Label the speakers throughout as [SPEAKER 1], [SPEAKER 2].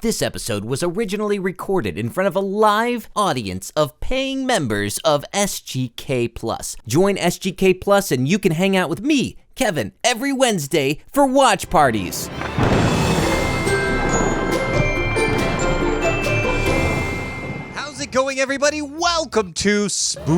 [SPEAKER 1] This episode was originally recorded in front of a live audience of paying members of SGK+. Join SGK+, and you can hang out with me, Kevin, every Wednesday for watch parties. How's it going, everybody? Welcome to Spooky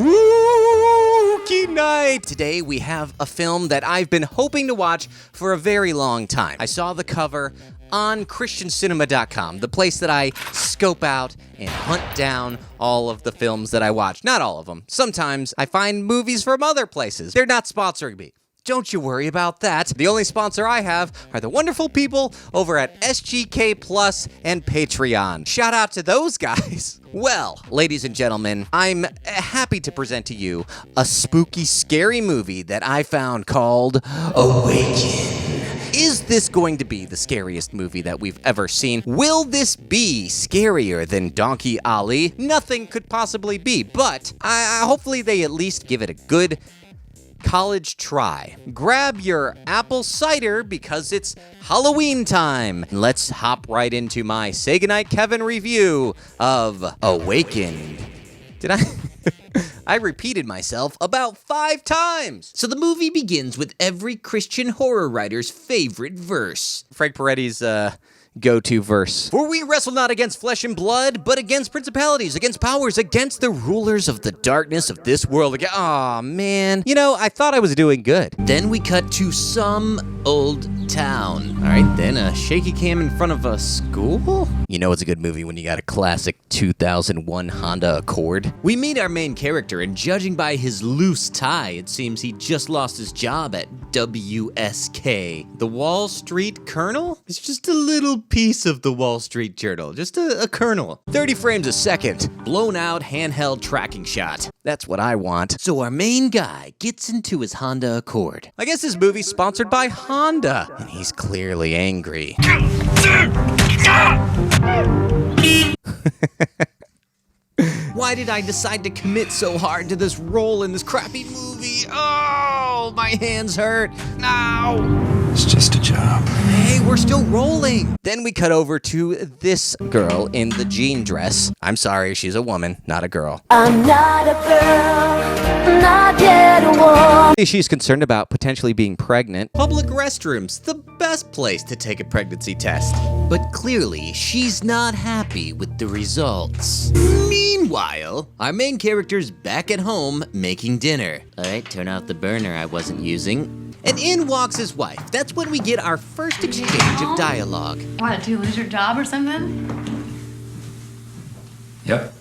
[SPEAKER 1] Night. Today we have a film that I've been hoping to watch for a very long time. I saw the cover on ChristianCinema.com, the place that I scope out and hunt down all of the films that I watch. Not all of them. Sometimes I find movies from other places. They're not sponsoring me. Don't you worry about that. The only sponsor I have are the wonderful people over at SGK Plus and Patreon. Shout out to those guys. Well, ladies and gentlemen, I'm happy to present to you a spooky, scary movie that I found called Awaken. Is this going to be the scariest movie that we've ever seen? Will this be scarier than Donkey Ali? Nothing could possibly be, but hopefully they at least give it a good college try. Grab your apple cider because it's Halloween time. Let's hop right into my Say Goodnight Kevin review of Awakened. Did I? I repeated myself about 5 times. So the movie begins with every Christian horror writer's favorite verse. Frank Peretti's go-to verse. For we wrestle not against flesh and blood, but against principalities, against powers, against the rulers of the darkness of this world. Aw, man. You know, I thought I was doing good. Then we cut to some old town. All right, then a shaky cam in front of a school? You know it's a good movie when you got a classic 2001 Honda Accord. We meet our main character, and judging by his loose tie, it seems he just lost his job at WSK. The Wall Street Colonel? It's just a little piece of the Wall Street Journal, just a kernel. 30 frames a second, blown out handheld tracking shot. That's what I want. So our main guy gets into his Honda Accord. I guess this movie's sponsored by Honda, and he's clearly angry. Why did I decide to commit so hard to this role in this crappy movie? Oh, my hands hurt. Ow.
[SPEAKER 2] It's just a job.
[SPEAKER 1] Hey, we're still rolling. Then we cut over to this girl in the jean dress. I'm sorry, she's a woman, not a girl.
[SPEAKER 3] I'm not a girl, not yet a woman.
[SPEAKER 1] She's concerned about potentially being pregnant. Public restrooms, the best place to take a pregnancy test. But clearly, she's not happy with the results. Meanwhile, our main character's back at home making dinner. All right, turn off the burner I wasn't using. And in walks his wife. That's when we get our first exchange of dialogue.
[SPEAKER 4] What, do you lose your job or something?
[SPEAKER 2] Yep.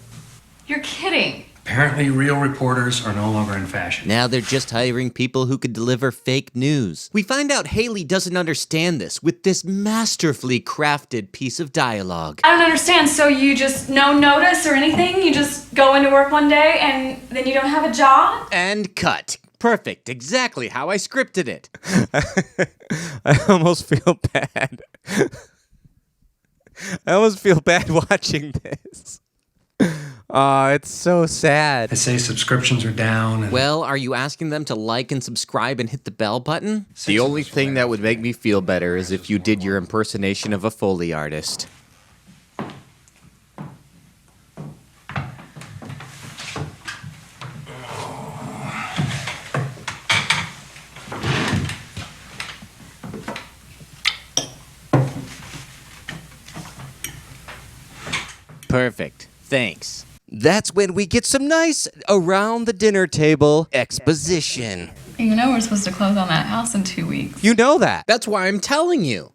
[SPEAKER 4] You're kidding.
[SPEAKER 2] Apparently, real reporters are no longer in fashion.
[SPEAKER 1] Now they're just hiring people who could deliver fake news. We find out Haley doesn't understand this with this masterfully crafted piece of dialogue.
[SPEAKER 4] I don't understand. So you just no notice or anything? You just go into work one day and then you don't have a job?
[SPEAKER 1] And cut. Perfect. Exactly how I scripted it. I almost feel bad. I almost feel bad watching this. Oh, it's so sad.
[SPEAKER 2] They say subscriptions are down. And
[SPEAKER 1] Well, are you asking them to like and subscribe and hit the bell button? The only thing that would make me feel better is if you did your impersonation of a Foley artist. Perfect. Thanks. That's when we get some nice around the dinner table exposition.
[SPEAKER 4] You know we're supposed to close on that house in 2 weeks.
[SPEAKER 1] You know that. That's why I'm telling you.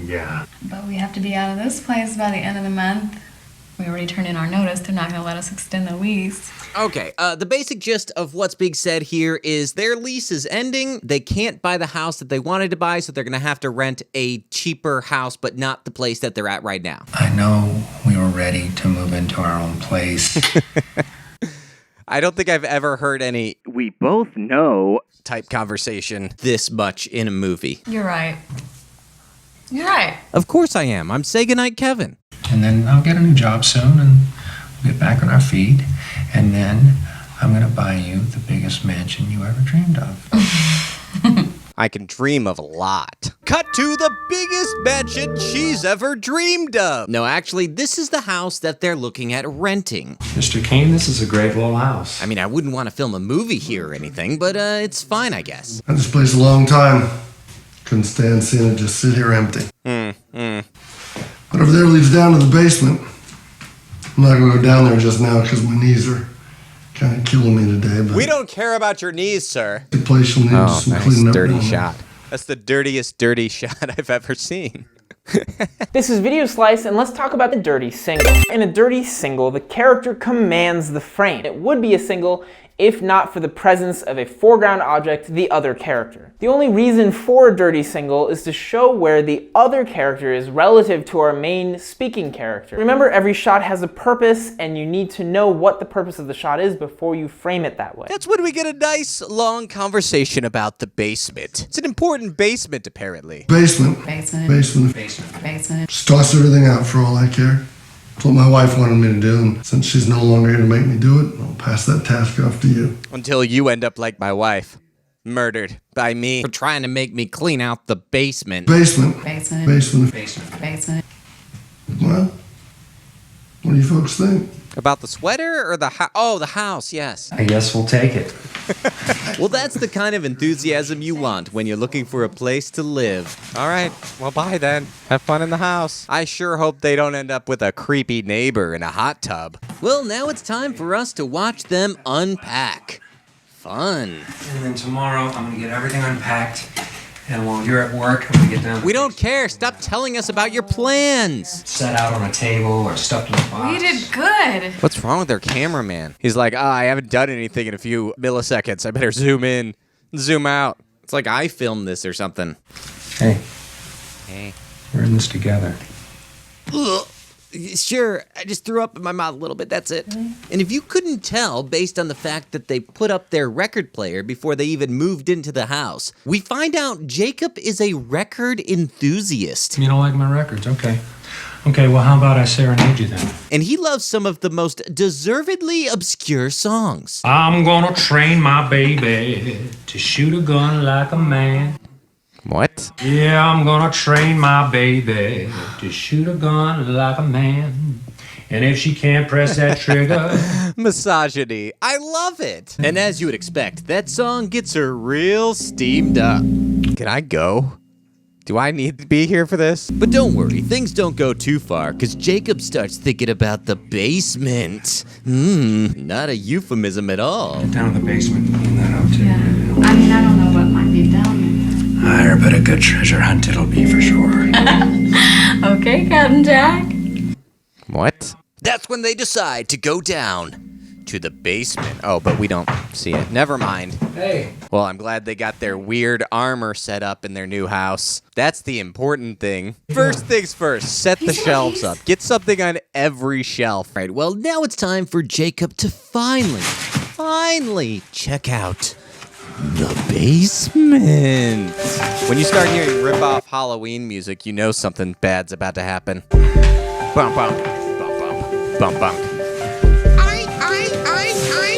[SPEAKER 2] yeah.
[SPEAKER 4] But we have to be out of this place by the end of the month. We already turned in our notice. They're not going to let us extend the lease.
[SPEAKER 1] Okay, the basic gist of what's being said here is their lease is ending. They can't buy the house that they wanted to buy, so they're going to have to rent a cheaper house, but not the place that they're at right now.
[SPEAKER 2] I know we were ready to move into our own place.
[SPEAKER 1] I don't think I've ever heard any "we both know" type conversation this much in a movie.
[SPEAKER 4] You're right. You're right.
[SPEAKER 1] Of course I am. I'm Say Goodnight Kevin.
[SPEAKER 2] And then I'll get a new job soon, and we'll get back on our feet. And then I'm going to buy you the biggest mansion you ever dreamed of.
[SPEAKER 1] I can dream of a lot. Cut to the biggest mansion she's ever dreamed of. No, actually, this is the house that they're looking at renting.
[SPEAKER 2] Mr. Cain, this is a great little house.
[SPEAKER 1] I mean, I wouldn't want to film a movie here or anything, but it's fine, I guess.
[SPEAKER 5] I had this place a long time. Couldn't stand seeing it just sit here empty. But over there leads down to the basement. I'm not gonna go down there just now because my knees are kind of killing me today. But
[SPEAKER 1] We don't care about your knees, sir.
[SPEAKER 5] the place will need some cleaning up.
[SPEAKER 1] dirty
[SPEAKER 5] down there.
[SPEAKER 1] shot. That's the dirtiest dirty shot I've ever seen.
[SPEAKER 6] This is Video Slice, and let's talk about the dirty single. In a dirty single, the character commands the frame. It would be a single if not for the presence of a foreground object, the other character. The only reason for a dirty single is to show where the other character is relative to our main speaking character. Remember, every shot has a purpose, and you need to know what the purpose of the shot is before you frame it that way.
[SPEAKER 1] That's when we get a nice, long conversation about the basement. It's an important basement, apparently.
[SPEAKER 5] Basement. Just toss everything out for all I care. That's what my wife wanted me to do, and since she's no longer here to make me do it, I'll pass that task off to you.
[SPEAKER 1] Until you end up like my wife. Murdered by me for trying to make me clean out the basement.
[SPEAKER 5] Basement. Well, what do you folks think?
[SPEAKER 1] About the sweater or the house? Oh, the house, yes.
[SPEAKER 2] I guess we'll take it.
[SPEAKER 1] Well, that's the kind of enthusiasm you want when you're looking for a place to live. All right, well, bye then. Have fun in the house. I sure hope they don't end up with a creepy neighbor in a hot tub. Well, now it's time for us to watch them unpack. Fun.
[SPEAKER 2] And then tomorrow, I'm gonna get everything unpacked. And while you're at work, I'm gonna get down.
[SPEAKER 1] We don't care. Stop telling us about your plans.
[SPEAKER 2] Set out on a table or stuffed in a box.
[SPEAKER 4] We did good.
[SPEAKER 1] What's wrong with their cameraman? He's like, I haven't done anything in a few milliseconds. I better zoom in, zoom out. It's like I filmed this or something.
[SPEAKER 2] Hey,
[SPEAKER 1] Hey.
[SPEAKER 2] we're in this together.
[SPEAKER 1] Ugh. Sure, I just threw up in my mouth a little bit, that's it. And if you couldn't tell based on the fact that they put up their record player before they even moved into the house, we find out Jacob is a record enthusiast.
[SPEAKER 2] You don't like my records? Okay. Okay, well, how about I serenade you then?
[SPEAKER 1] And he loves some of the most deservedly obscure songs.
[SPEAKER 2] I'm gonna train my baby to shoot a gun like a man.
[SPEAKER 1] What?
[SPEAKER 2] Yeah, I'm gonna train my baby to shoot a gun like a man. And if she can't press that trigger...
[SPEAKER 1] Misogyny. I love it. And as you would expect, that song gets her real steamed up. Can I go? Do I need to be here for this? But don't worry, things don't go too far, because Jacob starts thinking about the basement. Not a euphemism at all.
[SPEAKER 2] Down in the basement, clean that out too.
[SPEAKER 4] Yeah. I mean, I don't know what might be down there.
[SPEAKER 2] I bet a good treasure hunt it'll be for sure.
[SPEAKER 4] Okay, Captain Jack.
[SPEAKER 1] What? That's when they decide to go down to the basement. Oh, but we don't see it. Never mind.
[SPEAKER 2] Hey.
[SPEAKER 1] Well, I'm glad they got their weird armor set up in their new house. That's the important thing. First things first, set the shelves up. Get something on every shelf. Right, well, now it's time for Jacob to finally check out the basement. When you start hearing rip-off Halloween music, you know something bad's about to happen. Bump, bump, bump, bump, bump, bump.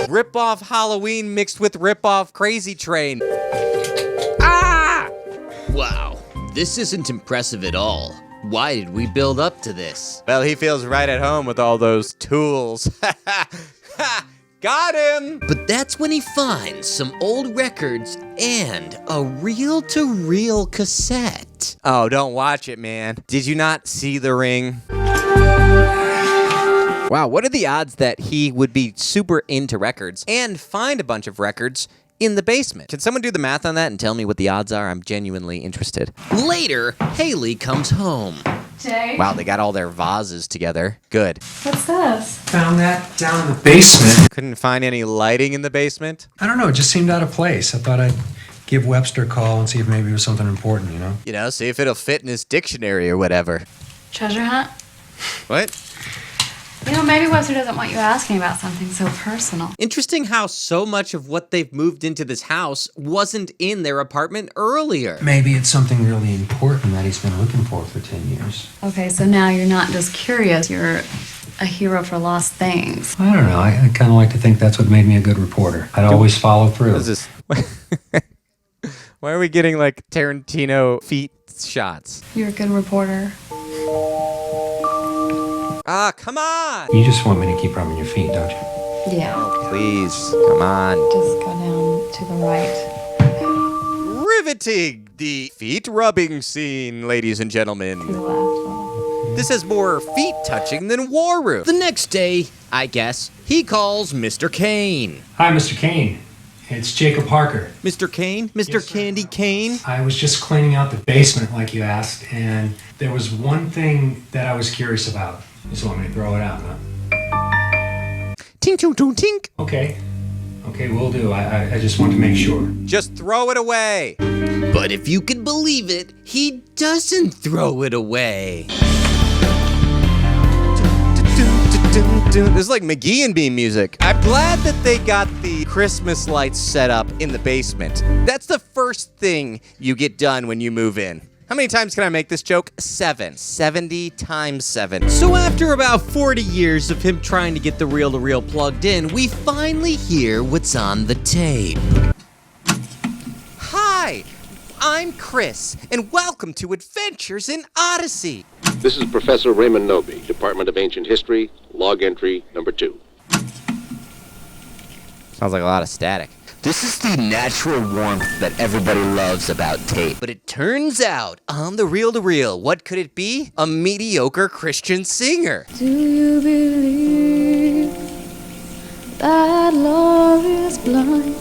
[SPEAKER 1] Rip-off Halloween mixed with rip-off Crazy Train. Ah! Wow, this isn't impressive at all. Why did we build up to this? Well, he feels right at home with all those tools. Got him! But that's when he finds some old records and a reel-to-reel cassette. Oh, don't watch it, man. Did you not see The Ring? Wow, what are the odds that he would be super into records and find a bunch of records in the basement? Can someone do the math on that and tell me what the odds are? I'm genuinely interested. Later, Haley comes home.
[SPEAKER 4] Jay.
[SPEAKER 1] Wow, they got all their vases together. Good.
[SPEAKER 4] What's this?
[SPEAKER 2] Found that down in the basement.
[SPEAKER 1] Couldn't find any lighting in the basement?
[SPEAKER 2] I don't know, it just seemed out of place. I thought I'd give Webster a call and see if maybe it was something important, you know?
[SPEAKER 1] You know, see if it'll fit in his dictionary or whatever.
[SPEAKER 4] Treasure hunt?
[SPEAKER 1] What?
[SPEAKER 4] You know, maybe Webster doesn't want you asking about something so personal.
[SPEAKER 1] Interesting how so much of what they've moved into this house wasn't in their apartment earlier.
[SPEAKER 2] Maybe it's something really important that he's been looking for 10 years.
[SPEAKER 4] Okay, so now you're not just curious, you're a hero for lost things.
[SPEAKER 2] I don't know, I kind of like to think that's what made me a good reporter. I'd always follow through.
[SPEAKER 1] What is this? Why are we getting like Tarantino feet shots?
[SPEAKER 4] You're a good reporter.
[SPEAKER 1] Ah, come on!
[SPEAKER 2] You just want me to keep rubbing your feet, don't you?
[SPEAKER 4] Yeah.
[SPEAKER 1] Please, come on.
[SPEAKER 4] Just go down to the right.
[SPEAKER 1] Riveting! The feet rubbing scene, ladies and gentlemen.
[SPEAKER 4] To the left.
[SPEAKER 1] This has more feet touching than War Room. The next day, I guess, he calls Mr. Cain.
[SPEAKER 2] Hi, Mr. Cain. It's Jacob Harker.
[SPEAKER 1] Mr. Cain? Mr.
[SPEAKER 2] Yes, sir.
[SPEAKER 1] Candy Cain?
[SPEAKER 2] I was just cleaning out the basement like you asked, and there was one thing that I was curious about. You just want me to throw it out, huh?
[SPEAKER 1] Tink, tink, tink, tink.
[SPEAKER 2] Okay. Okay, will do. I just want to make sure.
[SPEAKER 1] Just throw it away. But if you can believe it, he doesn't throw it away. This is like McGee and Bean music. I'm glad that they got the Christmas lights set up in the basement. That's the first thing you get done when you move in. How many times can I make this joke? 7. 70 times 7. So after about 40 years of him trying to get the reel-to-reel plugged in, we finally hear what's on the tape. Hi, I'm Chris, and welcome to Adventures in Odyssey.
[SPEAKER 7] This is Professor Raymond Noby, Department of Ancient History, log entry number 2.
[SPEAKER 1] Sounds like a lot of static. This is the natural warmth that everybody loves about tape. But it turns out, on the reel-to-reel, what could it be? A mediocre Christian singer.
[SPEAKER 3] Do you believe that love is blind?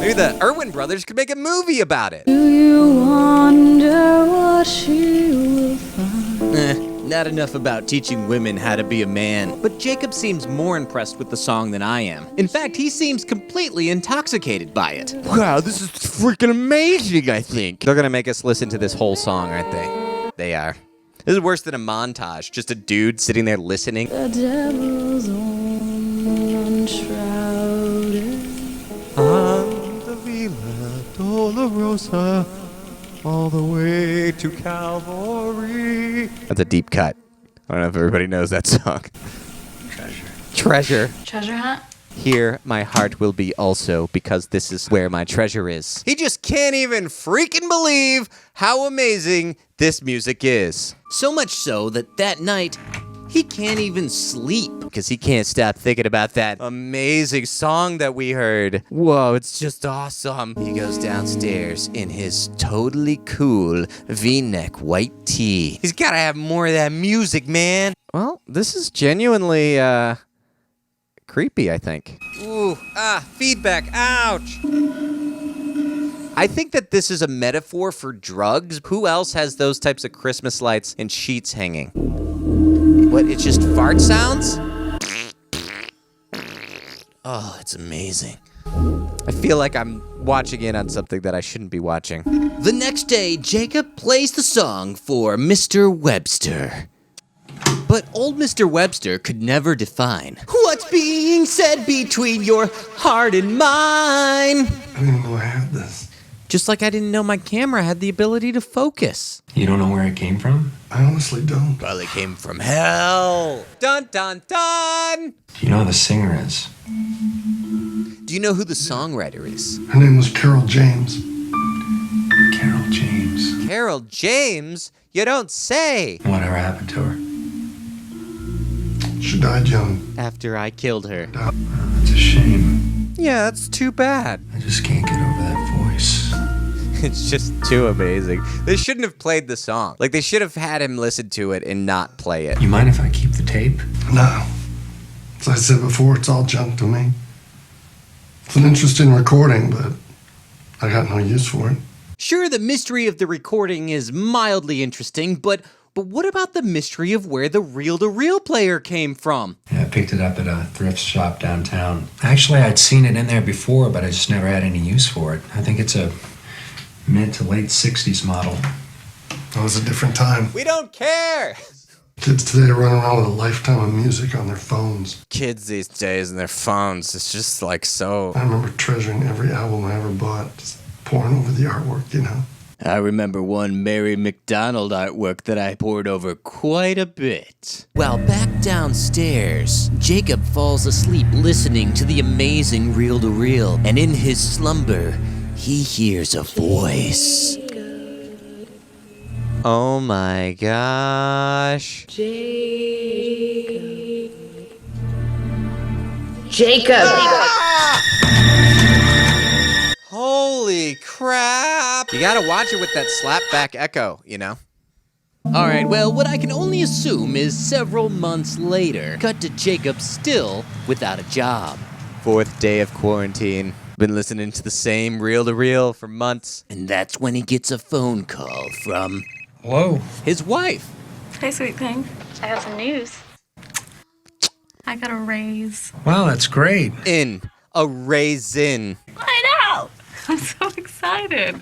[SPEAKER 1] Maybe the Irwin brothers could make a movie about it.
[SPEAKER 3] Do you wonder what she will find?
[SPEAKER 1] Not enough about teaching women how to be a man. But Jacob seems more impressed with the song than I am. In fact, he seems completely intoxicated by it. Wow, this is freaking amazing, I think. They're gonna make us listen to this whole song, aren't they? They are. This is worse than a montage. Just a dude sitting there listening.
[SPEAKER 3] The devil's own unshrouded.
[SPEAKER 1] Anda Villa Dolorosa, all the way to Calvary. That's a deep cut. I don't know if everybody knows that song. Treasure.
[SPEAKER 4] Treasure hunt?
[SPEAKER 1] Here my heart will be also, because this is where my treasure is. He just can't even freaking believe how amazing this music is. So much so that night, he can't even sleep because he can't stop thinking about that amazing song that we heard. Whoa, it's just awesome. He goes downstairs in his totally cool V-neck white tee. He's got to have more of that music, man. Well, this is genuinely creepy, I think. Ooh, feedback, ouch. I think that this is a metaphor for drugs. Who else has those types of Christmas lights and sheets hanging? What, it's just fart sounds? Oh, it's amazing. I feel like I'm watching in on something that I shouldn't be watching. The next day, Jacob plays the song for Mr. Webster. But old Mr. Webster could never define what's being said between your heart and mine.
[SPEAKER 5] I didn't know I had this.
[SPEAKER 1] Just like I didn't know my camera had the ability to focus.
[SPEAKER 2] You don't know where it came from?
[SPEAKER 5] I honestly don't.
[SPEAKER 1] Probably came from hell. Dun, dun, dun!
[SPEAKER 2] Do you know who the singer is?
[SPEAKER 1] Do you know who the songwriter is?
[SPEAKER 5] Her name was Carol James.
[SPEAKER 2] Carol James.
[SPEAKER 1] Carol James? You don't say!
[SPEAKER 2] Whatever happened to her?
[SPEAKER 5] She died young.
[SPEAKER 1] After I killed her.
[SPEAKER 2] Oh, that's a shame.
[SPEAKER 1] Yeah, that's too bad.
[SPEAKER 2] I just can't get over that voice.
[SPEAKER 1] It's just too amazing. They shouldn't have played the song. Like, they should have had him listen to it and not play it.
[SPEAKER 2] You mind if I keep the tape?
[SPEAKER 5] No. As I said before, it's all junk to me. It's an interesting recording, but I got no use for it.
[SPEAKER 1] Sure, the mystery of the recording is mildly interesting, but what about the mystery of where the reel-to-reel player came from?
[SPEAKER 2] Yeah, I picked it up at a thrift shop downtown. Actually, I'd seen it in there before, but I just never had any use for it. I think it's a mid to late 60s model.
[SPEAKER 5] It was a different time.
[SPEAKER 1] We don't care!
[SPEAKER 5] Kids today run around with a lifetime of music on their phones.
[SPEAKER 1] Kids these days and their phones, it's just like so...
[SPEAKER 5] I remember treasuring every album I ever bought, just poring over the artwork, you know?
[SPEAKER 1] I remember one Mary McDonald artwork that I pored over quite a bit. Well, back downstairs, Jacob falls asleep listening to the amazing reel-to-reel, and in his slumber, he hears a voice. Oh my gosh.
[SPEAKER 3] Jacob!
[SPEAKER 1] Holy crap! You gotta watch it with that slapback echo, you know? Alright, well, what I can only assume is several months later, cut to Jacob still without a job. 4th day of quarantine. Been listening to the same reel-to-reel for months. And that's when he gets a phone call from...
[SPEAKER 2] Hello?
[SPEAKER 1] His wife.
[SPEAKER 4] Hey, sweet thing.
[SPEAKER 3] I have some news.
[SPEAKER 4] I got a raise.
[SPEAKER 2] Wow, that's great.
[SPEAKER 1] In a raisin.
[SPEAKER 4] I know! I'm so excited.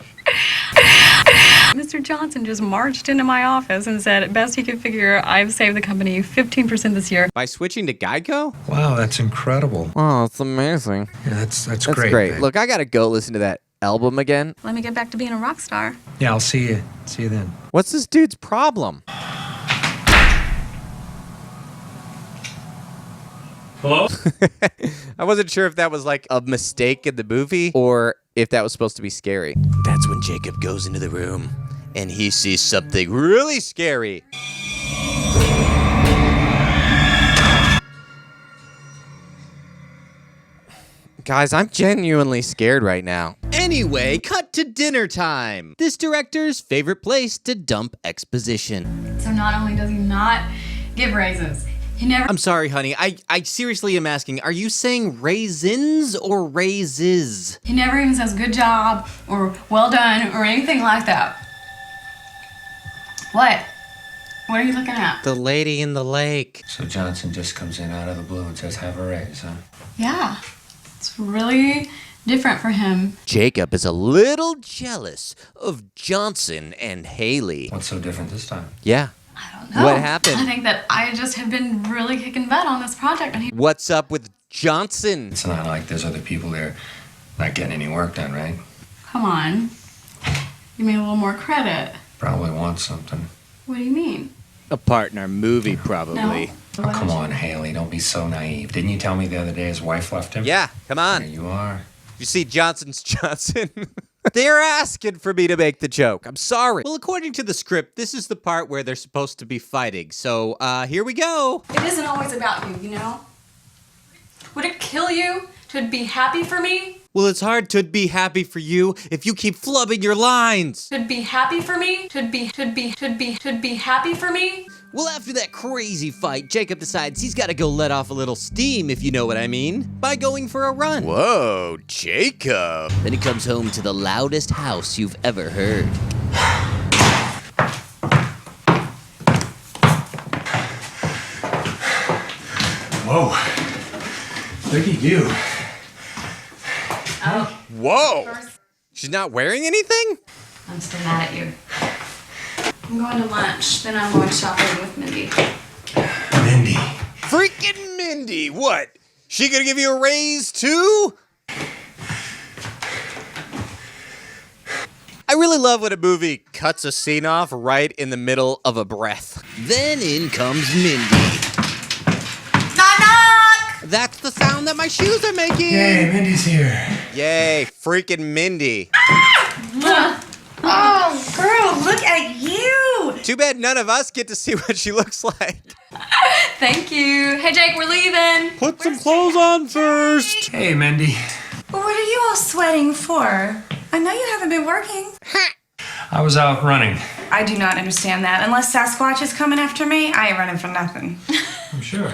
[SPEAKER 4] Mr. Johnson just marched into my office and said, best he could figure, I've saved the company 15% this year.
[SPEAKER 1] By switching to Geico?
[SPEAKER 2] Wow, that's incredible.
[SPEAKER 1] Oh, it's amazing.
[SPEAKER 2] Yeah, that's
[SPEAKER 1] That's
[SPEAKER 2] great.
[SPEAKER 1] great.
[SPEAKER 2] babe.
[SPEAKER 1] Look, I gotta go listen to that album again.
[SPEAKER 4] Let me get back to being a rock star.
[SPEAKER 2] Yeah, I'll see you. See you then.
[SPEAKER 1] What's this dude's problem?
[SPEAKER 8] Hello?
[SPEAKER 1] I wasn't sure if that was like a mistake in the movie or if that was supposed to be scary. That's when Jacob goes into the room and he sees something really scary. Guys, I'm genuinely scared right now. Anyway, cut to dinner time. This director's favorite place to dump exposition.
[SPEAKER 4] So not only does he not give raises, he never
[SPEAKER 1] I'm sorry, honey. I seriously am asking, are you saying raisins or raises?
[SPEAKER 4] he never even says good job or well done or anything like that. What? What are you looking at?
[SPEAKER 1] The lady in the lake.
[SPEAKER 2] So Johnson just comes in out of the blue and says, have a raise, huh?
[SPEAKER 4] Yeah. It's really different for him.
[SPEAKER 1] Jacob is a little jealous of Johnson and Haley.
[SPEAKER 2] What's so different this time?
[SPEAKER 1] Yeah.
[SPEAKER 4] I don't know.
[SPEAKER 1] What happened?
[SPEAKER 4] I think that I just have been really kicking butt on this project and he
[SPEAKER 1] What's up with Johnson?
[SPEAKER 2] It's not like there's other people there not getting any work done, right?
[SPEAKER 4] come on. Give me a little more credit.
[SPEAKER 2] Probably wants something.
[SPEAKER 4] What do you mean?
[SPEAKER 1] A part in our movie, probably.
[SPEAKER 4] No.
[SPEAKER 2] Oh, come on, Haley, don't be so naive. Didn't you tell me the other day his wife left him?
[SPEAKER 1] Yeah, come on.
[SPEAKER 2] There you are.
[SPEAKER 1] You see Johnson's Johnson? They're asking for me to make the joke. I'm sorry. Well, according to the script, this is the part where they're supposed to be fighting. So, here we go.
[SPEAKER 4] It isn't always about you, you know? Would it kill you to be happy for me?
[SPEAKER 1] Well, it's hard to be happy for you if you keep flubbing your lines.
[SPEAKER 4] To be happy for me? To be happy for me?
[SPEAKER 1] Well, after that crazy fight, Jacob decides he's got to go let off a little steam, if you know what I mean, by going for a run. Whoa, Jacob. Then he comes home to the loudest house you've ever heard.
[SPEAKER 2] Whoa. Look at you.
[SPEAKER 4] Oh.
[SPEAKER 1] Whoa. She's not wearing anything?
[SPEAKER 4] I'm still mad at you. I'm going to lunch, then I'm going shopping with Mindy.
[SPEAKER 2] Mindy.
[SPEAKER 1] Freaking Mindy. What? She gonna give you a raise too? I really love when a movie cuts a scene off right in the middle of a breath. Then in comes Mindy.
[SPEAKER 4] Knock knock!
[SPEAKER 1] That's the sound that my shoes are making.
[SPEAKER 2] Yay, Mindy's here.
[SPEAKER 1] Yay, freaking Mindy.
[SPEAKER 9] Oh, girl, look at you!
[SPEAKER 1] Too bad none of us get to see what she looks like.
[SPEAKER 4] Thank you. Hey Jake, we're leaving.
[SPEAKER 1] Put some clothes on first.
[SPEAKER 2] Hey, Mindy.
[SPEAKER 9] Well, what are you all sweating for? I know you haven't been working.
[SPEAKER 2] I was out running.
[SPEAKER 9] I do not understand that. Unless Sasquatch is coming after me, I ain't running for nothing.
[SPEAKER 2] I'm sure.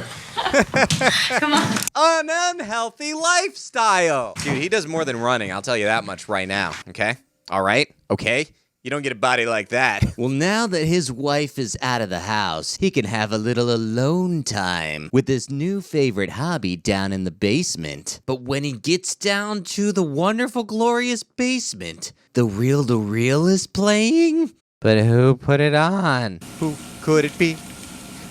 [SPEAKER 4] Come on.
[SPEAKER 1] An unhealthy lifestyle. Dude, he does more than running, I'll tell you that much right now, okay? All right? Okay? You don't get a body like that. Well, now that his wife is out of the house, he can have a little alone time with his new favorite hobby down in the basement. But when he gets down to the wonderful, glorious basement, the reel-to-reel is playing? But who put it on? Who could it be?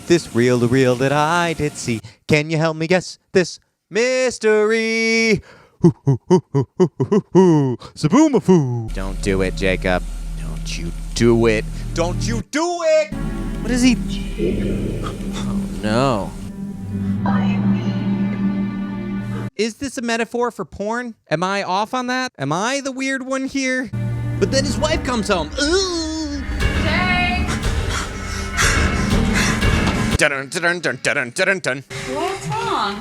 [SPEAKER 1] This reel-to-reel that I did see. Can you help me guess this mystery? Saboomafoo. Don't do it, Jacob. Don't you do it. Don't you do it! What is he? Oh, no. Is this a metaphor for porn? Am I off on that? Am I the weird one here? But then his wife comes home. Ooh.
[SPEAKER 4] Jake!
[SPEAKER 1] Dun dun dun dun dun dun.
[SPEAKER 4] What's wrong?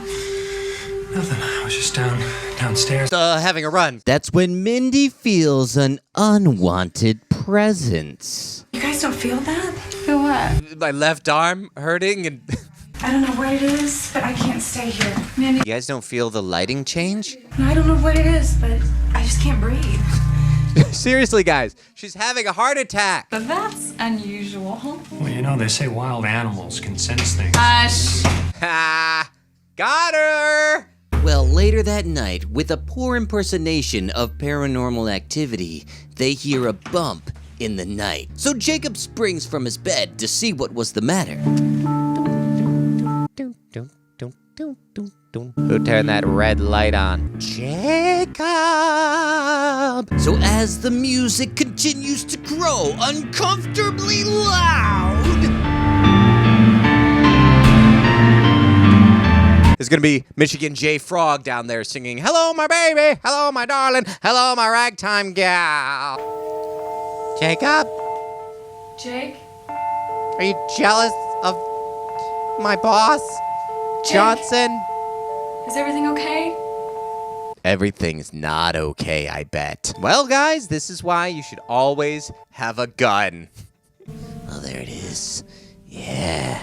[SPEAKER 2] Nothing. I was just downstairs.
[SPEAKER 1] Having a run. That's when Mindy feels an unwanted presence.
[SPEAKER 9] You guys don't feel that?
[SPEAKER 4] Feel what?
[SPEAKER 1] My left arm hurting and...
[SPEAKER 9] I don't know what it is, but I can't stay here.
[SPEAKER 4] Mandy.
[SPEAKER 1] You guys don't feel the lighting change?
[SPEAKER 9] No, I don't know what it is, but I just can't breathe.
[SPEAKER 1] Seriously, guys, she's having a heart attack.
[SPEAKER 4] But that's unusual.
[SPEAKER 2] Well, you know, they say wild animals can sense things.
[SPEAKER 4] Hush.
[SPEAKER 1] Ha! Got her! Well, later that night, with a poor impersonation of paranormal activity, they hear a bump in the night. So Jacob springs from his bed to see what was the matter. Who turned that red light on? Jacob! So as the music continues to grow uncomfortably loud... There's gonna be Michigan J. Frog down there singing, "Hello, my baby, hello, my darling, hello, my ragtime gal." Jacob,
[SPEAKER 4] Jake?
[SPEAKER 1] are you jealous of my boss,
[SPEAKER 4] Jake?
[SPEAKER 1] Johnson?
[SPEAKER 4] Is everything okay?
[SPEAKER 1] Everything's not okay, I bet. Well, guys, this is why you should always have a gun. Oh, there it is. Yeah.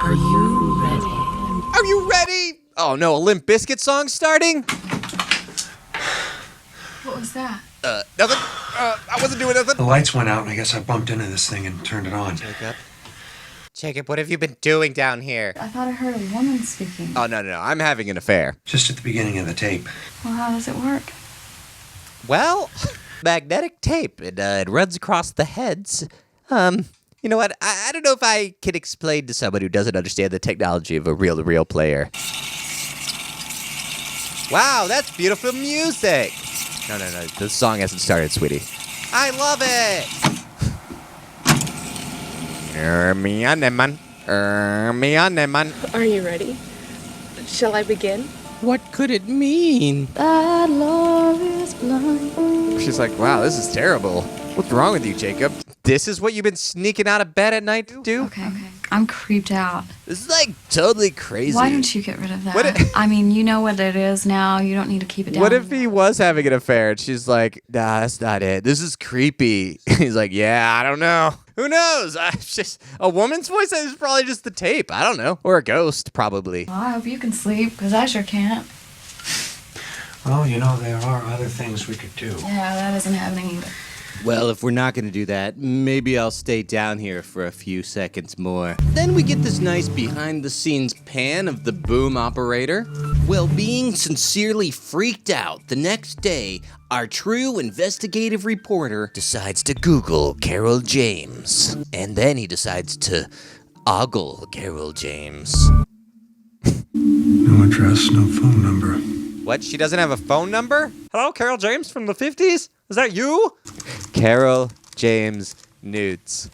[SPEAKER 3] Are you ready?
[SPEAKER 1] Are you ready? Oh no, a Limp Bizkit song starting?
[SPEAKER 4] What was that?
[SPEAKER 1] Nothing. I wasn't doing nothing.
[SPEAKER 2] The lights went out, and I guess I bumped into this thing and turned it on.
[SPEAKER 1] Jacob, what have you been doing down here?
[SPEAKER 4] I thought I heard a woman speaking.
[SPEAKER 1] Oh, no, I'm having an affair.
[SPEAKER 2] Just at the beginning of the tape.
[SPEAKER 4] Well, how does it work?
[SPEAKER 1] Well, magnetic tape. It runs across the heads. You know what? I don't know if I can explain to someone who doesn't understand the technology of a reel-to-reel player. Wow, that's beautiful music. No. The song hasn't started, sweetie. I love it.
[SPEAKER 8] Are you ready? Shall I begin?
[SPEAKER 1] What could it mean?
[SPEAKER 3] That love is blind.
[SPEAKER 1] She's like, wow, this is terrible. What's wrong with you, Jacob? This is what you've been sneaking out of bed at night to do?
[SPEAKER 4] Okay. I'm creeped out.
[SPEAKER 1] This is like totally crazy.
[SPEAKER 4] Why don't you get rid of that?
[SPEAKER 1] What if-
[SPEAKER 4] I mean, you know what it is now. You don't need to keep it down.
[SPEAKER 1] What if he was having an affair and she's like, nah, that's not it. This is creepy. He's like, yeah, I don't know. Who knows? It's just a woman's voice is probably just the tape. I don't know. Or a ghost, probably.
[SPEAKER 4] Well, I hope you can sleep, because I sure can't.
[SPEAKER 2] Well, you know, there are other things we could do.
[SPEAKER 4] Yeah, that isn't happening either.
[SPEAKER 1] Well, if we're not going to do that, maybe I'll stay down here for a few seconds more. Then we get this nice behind-the-scenes pan of the boom operator. Well, being sincerely freaked out, the next day, our true investigative reporter decides to Google Carol James. And then he decides to ogle Carol James.
[SPEAKER 2] No address, no phone number.
[SPEAKER 1] What? She doesn't have a phone number? Hello, Carol James from the 50s? Is that you? Carol James nudes.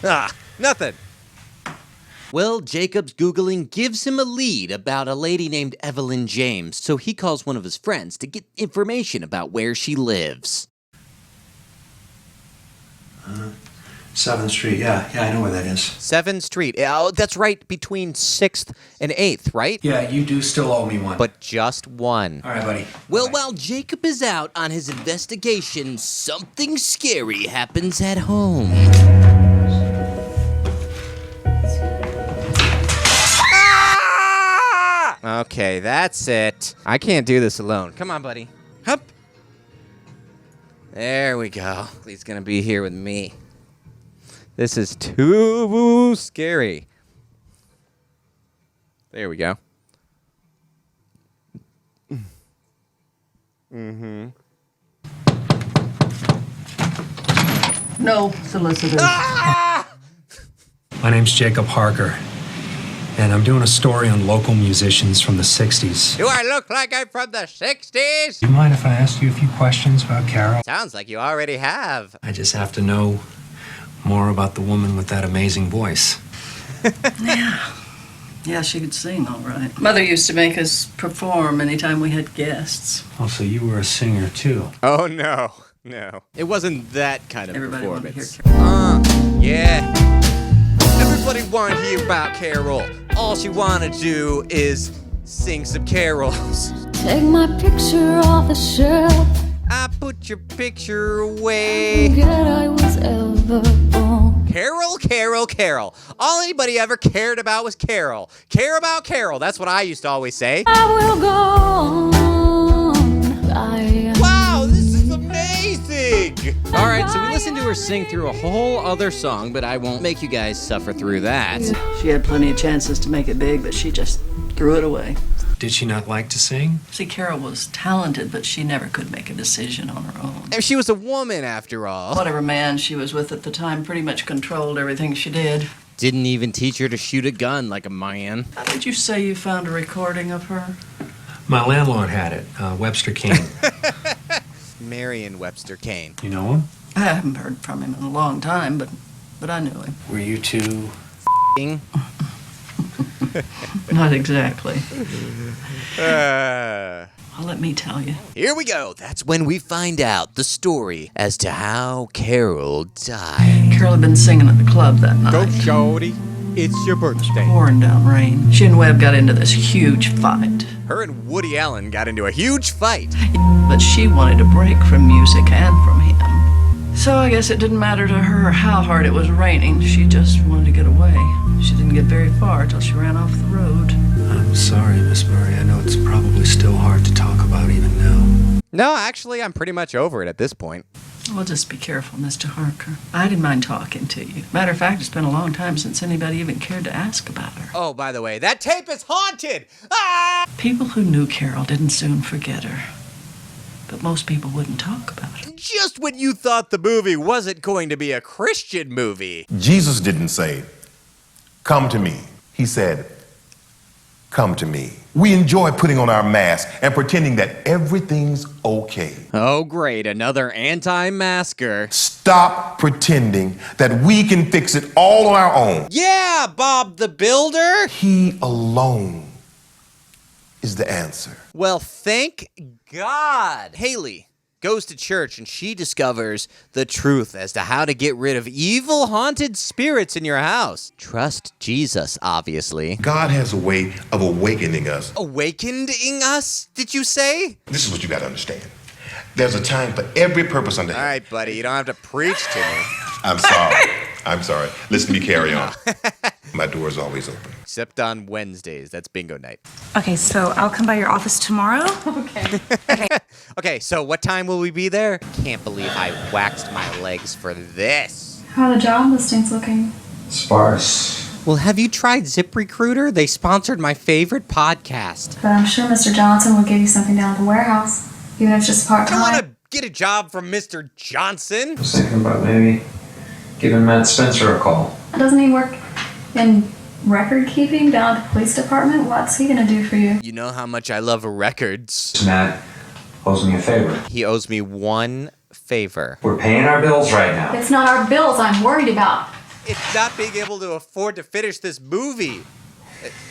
[SPEAKER 1] Nothing. Well, Jacob's Googling gives him a lead about a lady named Evelyn James, so he calls one of his friends to get information about where she lives.
[SPEAKER 2] 7th Street, yeah, I know where that is.
[SPEAKER 1] 7th Street. Oh, that's right, between 6th and 8th, right?
[SPEAKER 2] Yeah, you do still owe me one.
[SPEAKER 1] But just one.
[SPEAKER 2] All right, buddy.
[SPEAKER 1] Well,
[SPEAKER 2] Bye.
[SPEAKER 1] while Jacob is out on his investigation, something scary happens at home. Ah! Okay, that's it. I can't do this alone. Come on, buddy. Hup. There we go. He's gonna be here with me. This is too scary. There we go.
[SPEAKER 3] No solicitors.
[SPEAKER 1] Ah!
[SPEAKER 2] My name's Jacob Harker, and I'm doing a story on local musicians from the 60s.
[SPEAKER 1] Do I look like I'm from the 60s?
[SPEAKER 2] Do you mind if I ask you a few questions about Carol?
[SPEAKER 1] Sounds like you already have.
[SPEAKER 2] I just have to know more about the woman with that amazing voice.
[SPEAKER 10] Yeah, she could sing all right. Mother used to make us perform anytime we had guests.
[SPEAKER 2] Oh, so you were a singer too?
[SPEAKER 1] Oh, no. No. It wasn't that kind of
[SPEAKER 10] Everybody wanted to
[SPEAKER 1] performance.
[SPEAKER 10] hear Carol.
[SPEAKER 1] Yeah. Everybody wanted to hear about Carol. All she wanted to do is sing some carols.
[SPEAKER 3] Take my picture off the shelf.
[SPEAKER 1] I put your picture away.
[SPEAKER 3] Forget I was ever born.
[SPEAKER 1] Carol, Carol, Carol. All anybody ever cared about was Carol. Care about Carol. That's what I used to always say.
[SPEAKER 3] I will go on.
[SPEAKER 1] Wow, this is amazing. All right, so we listened to her sing through a whole other song, but I won't make you guys suffer through that.
[SPEAKER 10] She had plenty of chances to make it big, but she just threw it away.
[SPEAKER 2] Did she not like to sing?
[SPEAKER 10] See, Carol was talented, but she never could make a decision on her own.
[SPEAKER 1] And she was a woman, after all.
[SPEAKER 10] Whatever man she was with at the time pretty much controlled everything she did.
[SPEAKER 1] Didn't even teach her to shoot a gun like a man.
[SPEAKER 10] How did you say you found a recording of her?
[SPEAKER 2] My landlord had it, Webster Cain.
[SPEAKER 1] Marion Webster Cain.
[SPEAKER 2] You know him?
[SPEAKER 10] I haven't heard from him in a long time, but I knew him.
[SPEAKER 2] Were you two
[SPEAKER 10] Not exactly.
[SPEAKER 1] Well,
[SPEAKER 10] let me tell you.
[SPEAKER 1] Here we go. That's when we find out the story as to how Carol died.
[SPEAKER 10] Carol had been singing at the club that night.
[SPEAKER 1] Go, shorty. It's your birthday.
[SPEAKER 10] Pouring down rain. She and Webb got into this huge fight.
[SPEAKER 1] Her and Woody Allen got into a huge fight.
[SPEAKER 10] But she wanted a break from music and from him. So I guess it didn't matter to her how hard it was raining. She just wanted to get away. She didn't get very far till she ran off the road.
[SPEAKER 2] I'm sorry, Miss Murray. I know it's probably still hard to talk about even now.
[SPEAKER 1] No, actually, I'm pretty much over it at this point.
[SPEAKER 10] Well, just be careful, Mr. Harker. I didn't mind talking to you. Matter of fact, it's been a long time since anybody even cared to ask about her.
[SPEAKER 1] Oh, by the way, that tape is haunted! Ah!
[SPEAKER 10] People who knew Carol didn't soon forget her. But most people wouldn't talk about her.
[SPEAKER 1] Just when you thought the movie wasn't going to be a Christian movie.
[SPEAKER 11] Jesus didn't say, "Come to me." He said, "Come to me." We enjoy putting on our mask and pretending that everything's okay.
[SPEAKER 1] Oh, great, another anti-masker.
[SPEAKER 11] Stop pretending that we can fix it all on our own.
[SPEAKER 1] Yeah, Bob the Builder.
[SPEAKER 11] He alone is the answer.
[SPEAKER 1] Well, thank God. Haley goes to church and she discovers the truth as to how to get rid of evil haunted spirits in your house. Trust Jesus, obviously.
[SPEAKER 11] God has a way of awakening us.
[SPEAKER 1] Awakening us, did you say?
[SPEAKER 11] This is what you got to understand. There's a time for every purpose under heaven.
[SPEAKER 1] All right, buddy, you don't have to preach to me.
[SPEAKER 11] I'm sorry. I'm sorry. Listen to me carry on. My door is always open.
[SPEAKER 1] Except on Wednesdays. That's bingo night.
[SPEAKER 9] Okay, so I'll come by your office tomorrow.
[SPEAKER 4] Okay.
[SPEAKER 1] Okay, so what time will we be there? Can't believe I waxed my legs for this.
[SPEAKER 4] How are the job listings looking?
[SPEAKER 2] Sparse.
[SPEAKER 1] Well, have you tried ZipRecruiter? They sponsored my favorite podcast.
[SPEAKER 4] But I'm sure Mr. Johnson will give you something down at the warehouse, even if it's just
[SPEAKER 1] I don't
[SPEAKER 4] part-time.
[SPEAKER 1] want to get a job from Mr. Johnson.
[SPEAKER 2] I was thinking about maybe giving Matt Spencer a call.
[SPEAKER 4] Doesn't he work in record keeping down at the police department? What's he gonna do for you?
[SPEAKER 1] You know how much I love records.
[SPEAKER 2] Matt owes me a favor.
[SPEAKER 1] He owes me one favor.
[SPEAKER 2] We're paying our bills right now.
[SPEAKER 4] It's not our bills I'm worried about.
[SPEAKER 1] It's not being able to afford to finish this movie.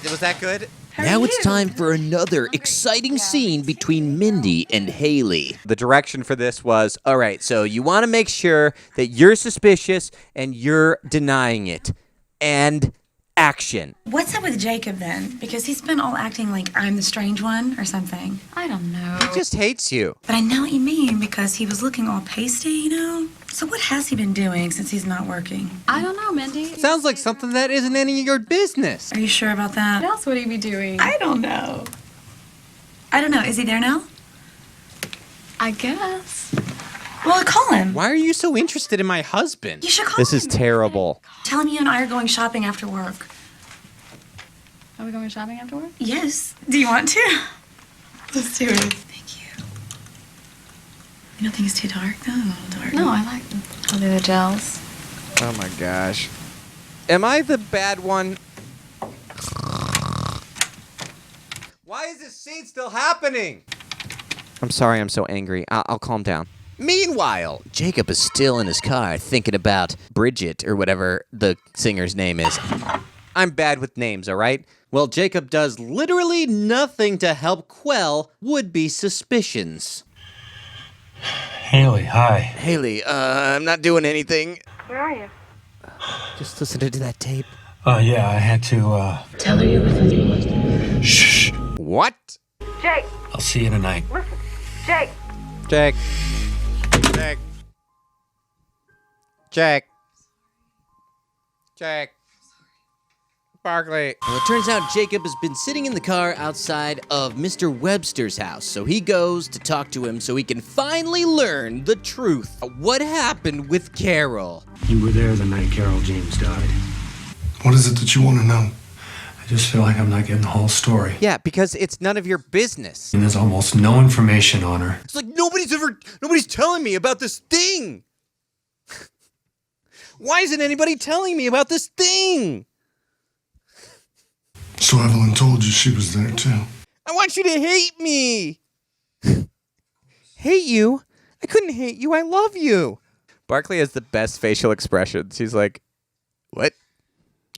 [SPEAKER 1] Was that good? Now it's time for another exciting scene between Mindy and Haley. The direction for this was, all right, so you want to make sure that you're suspicious and you're denying it. And action.
[SPEAKER 9] What's up with Jacob then? Because he's been all acting like I'm the strange one or something.
[SPEAKER 4] I don't know.
[SPEAKER 1] He just hates you.
[SPEAKER 9] But I know what you mean because he was looking all pasty, you know? So what has he been doing since he's not working?
[SPEAKER 4] I don't know, Mindy.
[SPEAKER 1] Sounds like something that isn't any of your business.
[SPEAKER 9] Are you sure about that?
[SPEAKER 4] What else would he be doing?
[SPEAKER 9] I don't know. Is he there now?
[SPEAKER 4] I guess.
[SPEAKER 9] Well, call him.
[SPEAKER 1] Why are you so interested in my husband?
[SPEAKER 9] You should call
[SPEAKER 1] This
[SPEAKER 9] him.
[SPEAKER 1] is terrible.
[SPEAKER 9] Tell him you and I are going shopping after work.
[SPEAKER 4] Are we going shopping after work?
[SPEAKER 9] Yes. Do you want to? Let's do it. Thank you. You don't think it's too dark? No, a little dark.
[SPEAKER 4] No, I like them. I'll do the gels.
[SPEAKER 1] Oh my gosh. Am I the bad one? Why is this scene still happening? I'm sorry, I'm so angry. I'll calm down. Meanwhile, Jacob is still in his car thinking about Bridget, or whatever the singer's name is. I'm bad with names, all right? Well, Jacob does literally nothing to help quell would-be suspicions.
[SPEAKER 2] Haley, hi.
[SPEAKER 1] Haley, I'm not doing anything.
[SPEAKER 8] Where are you?
[SPEAKER 1] Just listening to that tape.
[SPEAKER 2] Yeah, I had to,
[SPEAKER 8] Tell her you're with me.
[SPEAKER 2] Shh.
[SPEAKER 1] What?
[SPEAKER 8] Jake,
[SPEAKER 2] I'll see you tonight.
[SPEAKER 8] listen. Jake.
[SPEAKER 1] Jake. Jake. Jake. Jake. Barkley. Well, it turns out Jacob has been sitting in the car outside of Mr. Webster's house, so he goes to talk to him so he can finally learn the truth. What happened with Carol?
[SPEAKER 2] You were there the night Carol James died.
[SPEAKER 5] What is it that you want to know?
[SPEAKER 2] I just feel like I'm not getting the whole story.
[SPEAKER 1] Yeah, because it's none of your business.
[SPEAKER 2] And there's almost no information on her.
[SPEAKER 1] It's like nobody's telling me about this thing. Why isn't anybody telling me about this thing?
[SPEAKER 5] So Evelyn told you she was there too.
[SPEAKER 1] I want you to hate me. Hate you? I couldn't hate you. I love you. Barkley has the best facial expressions. He's like, what?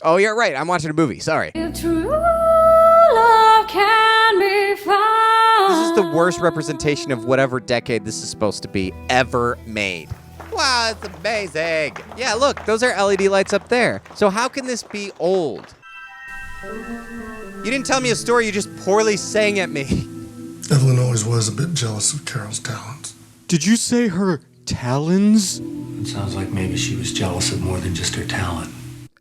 [SPEAKER 1] Oh, you're right. I'm watching a movie. Sorry.
[SPEAKER 3] If true love can be found.
[SPEAKER 1] This is the worst representation of whatever decade this is supposed to be ever made. Wow, it's amazing. Yeah, look, those are LED lights up there. So how can this be old? You didn't tell me a story, you just poorly sang at me.
[SPEAKER 5] Evelyn always was a bit jealous of Carol's talents.
[SPEAKER 1] Did you say her talons?
[SPEAKER 2] It sounds like maybe she was jealous of more than just her talent.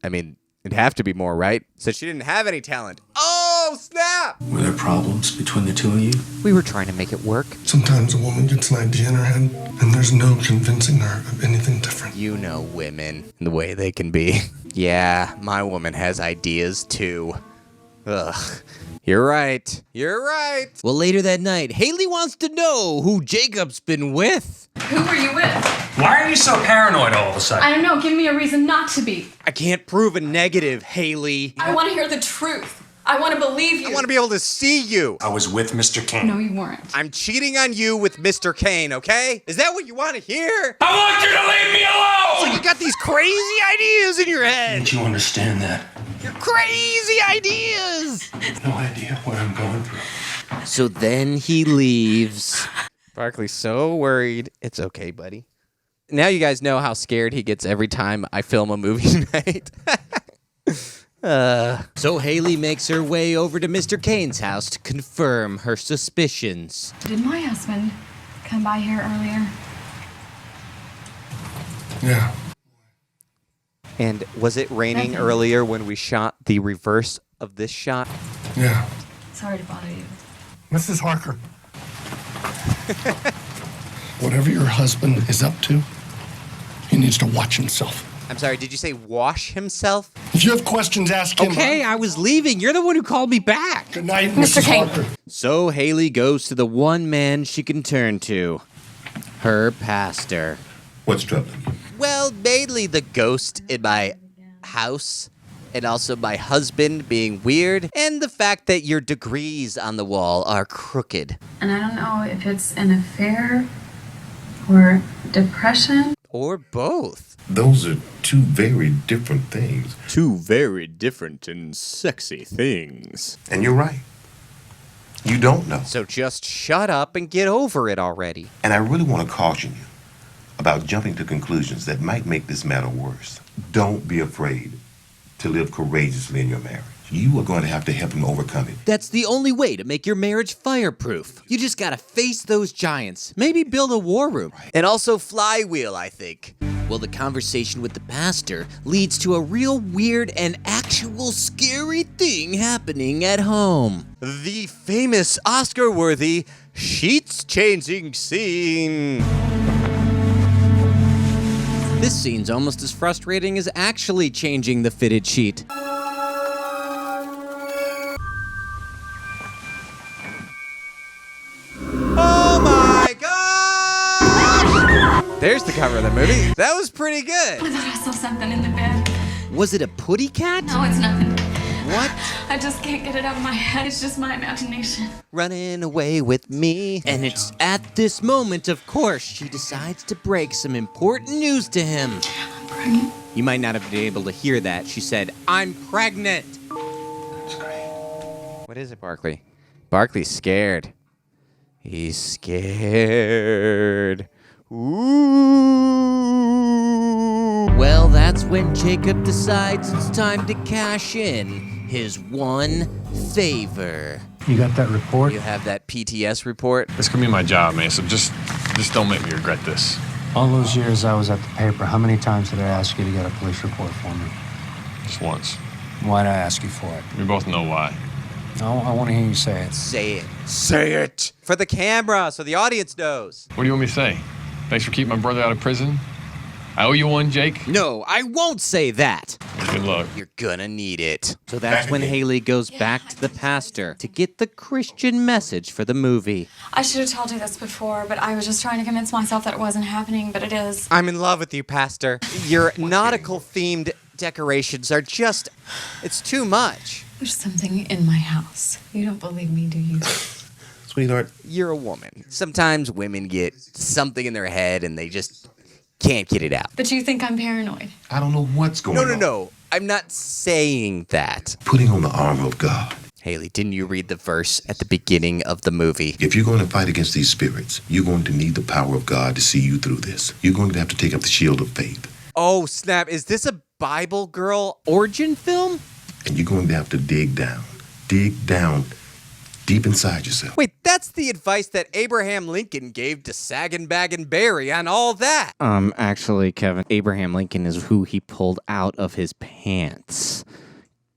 [SPEAKER 1] I mean, it'd have to be more, right? Said she didn't have any talent. Oh, snap!
[SPEAKER 2] Were there problems between the two of you?
[SPEAKER 1] We were trying to make it work.
[SPEAKER 5] Sometimes a woman gets an idea in her head, and there's no convincing her of anything different.
[SPEAKER 1] You know women, the way they can be. Yeah, my woman has ideas too. Ugh. You're right. You're right. Well, later that night, Haley wants to know who Jacob's been with.
[SPEAKER 4] Who were you with?
[SPEAKER 2] Why are you so paranoid all of a sudden?
[SPEAKER 4] I don't know. Give me a reason not to be.
[SPEAKER 1] I can't prove a negative, Haley.
[SPEAKER 4] I want to hear the truth. I want to believe you.
[SPEAKER 1] I want to be able to see you.
[SPEAKER 2] I was with Mr. Cain.
[SPEAKER 4] No, you weren't.
[SPEAKER 1] I'm cheating on you with Mr. Cain, okay? Is that what you want to hear?
[SPEAKER 2] I want you to leave me alone!
[SPEAKER 1] So you got these crazy ideas in your head.
[SPEAKER 2] Don't you understand that?
[SPEAKER 1] Your crazy ideas.
[SPEAKER 2] No idea what I'm going through.
[SPEAKER 1] So then he leaves. Barkley's so worried. It's okay, buddy. Now you guys know how scared he gets every time I film a movie night. So Haley makes her way over to Mr. Cain's house to confirm her suspicions.
[SPEAKER 4] Did my husband come by here earlier?
[SPEAKER 5] Yeah.
[SPEAKER 1] And was it raining earlier when we shot the reverse of this shot?
[SPEAKER 5] Yeah.
[SPEAKER 4] Sorry to bother you.
[SPEAKER 5] Mrs. Harker. Whatever your husband is up to, he needs to watch himself.
[SPEAKER 1] I'm sorry, did you say wash himself?
[SPEAKER 5] If you have questions, ask him.
[SPEAKER 1] Okay, I was leaving. You're the one who called me back.
[SPEAKER 5] Good night, Mrs.
[SPEAKER 4] Cain.
[SPEAKER 5] Harker.
[SPEAKER 1] So Haley goes to the one man she can turn to. Her pastor.
[SPEAKER 11] What's troubling you?
[SPEAKER 1] Well, mainly the ghost in my house, and also my husband being weird, and the fact that your degrees on the wall are crooked.
[SPEAKER 9] And I don't know if it's an affair or depression.
[SPEAKER 1] Or both.
[SPEAKER 11] Those are two very different things.
[SPEAKER 1] Two very different and sexy things.
[SPEAKER 11] And you're right. You don't know.
[SPEAKER 1] So just shut up and get over it already.
[SPEAKER 11] And I really want to caution you about jumping to conclusions that might make this matter worse. Don't be afraid to live courageously in your marriage. You are going to have to help him overcome it.
[SPEAKER 1] That's the only way to make your marriage fireproof. You just gotta face those giants. Maybe build a war room. And also flywheel, I think. Well, the conversation with the pastor leads to a real weird and actual scary thing happening at home. The famous Oscar-worthy sheets-changing scene. This scene's almost as frustrating as actually changing the fitted sheet. Oh my gosh! There's the cover of the movie. That was pretty good.
[SPEAKER 4] I thought I saw something in the bed.
[SPEAKER 1] Was it a putty cat?
[SPEAKER 4] No, it's nothing.
[SPEAKER 1] What?
[SPEAKER 4] I just can't get it out of my head. It's just my imagination.
[SPEAKER 1] Running away with me. And it's at this moment, of course, she decides to break some important news to him.
[SPEAKER 4] I'm pregnant.
[SPEAKER 1] You might not have been able to hear that. She said, "I'm pregnant."
[SPEAKER 2] That's great.
[SPEAKER 1] What is it, Barkley? Barkley's scared. He's scared. Ooh. Well, that's when Jacob decides it's time to cash in his one favor.
[SPEAKER 2] You got that report?
[SPEAKER 1] You have that PTS report?
[SPEAKER 12] This could be my job, man, so just don't make me regret this.
[SPEAKER 2] All those years I was at the paper, how many times did I ask you to get a police report for me?
[SPEAKER 12] Just once.
[SPEAKER 2] Why'd I ask you for it?
[SPEAKER 12] We both know why.
[SPEAKER 2] I want to hear you say it.
[SPEAKER 1] Say it. Say it! For the camera, so the audience knows.
[SPEAKER 12] What do you want me to say? Thanks for keeping my brother out of prison? I owe you one, Jake?
[SPEAKER 1] No, I won't say that.
[SPEAKER 12] Good luck.
[SPEAKER 1] You're gonna need it. So that's when Haley goes back to the pastor to get the Christian message for the movie.
[SPEAKER 4] I should have told you this before, but I was just trying to convince myself that it wasn't happening, but it is.
[SPEAKER 1] I'm in love with you, Pastor. Your nautical-themed decorations are just... it's too much.
[SPEAKER 4] There's something in my house. You don't believe me, do you?
[SPEAKER 11] Sweetheart,
[SPEAKER 1] You're a woman. Sometimes women get something in their head and they just can't get it out.
[SPEAKER 4] But you think I'm paranoid?
[SPEAKER 11] I don't know what's going on.
[SPEAKER 1] No. I'm not saying that.
[SPEAKER 11] Putting on the armor of God.
[SPEAKER 1] Haley, didn't you read the verse at the beginning of the movie?
[SPEAKER 11] If you're going to fight against these spirits, you're going to need the power of God to see you through this. You're going to have to take up the shield of faith.
[SPEAKER 1] Oh, snap. Is this a Bible Girl origin film?
[SPEAKER 11] And you're going to have to dig down deep inside yourself.
[SPEAKER 1] Wait, that's the advice that Abraham Lincoln gave to Sagan Bag and Barry on all that. Actually, Kevin, Abraham Lincoln is who he pulled out of his pants.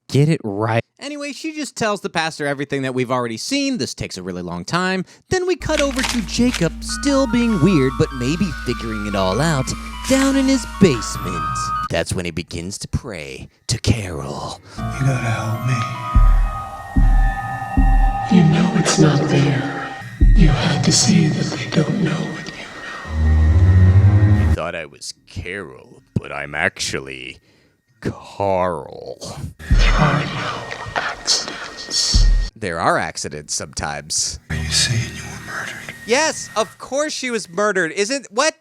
[SPEAKER 1] Get it right. Anyway, she just tells the pastor everything that we've already seen. This takes a really long time. Then we cut over to Jacob, still being weird, but maybe figuring it all out, down in his basement. That's when he begins to pray to Carol.
[SPEAKER 2] You gotta help me.
[SPEAKER 13] You know it's not there. You had to see that they don't know what you know.
[SPEAKER 1] You thought I was Carol, but I'm actually Carl.
[SPEAKER 13] There are no accidents.
[SPEAKER 1] There are accidents sometimes.
[SPEAKER 2] Are you saying you were murdered?
[SPEAKER 1] Yes, of course she was murdered. Isn't... what?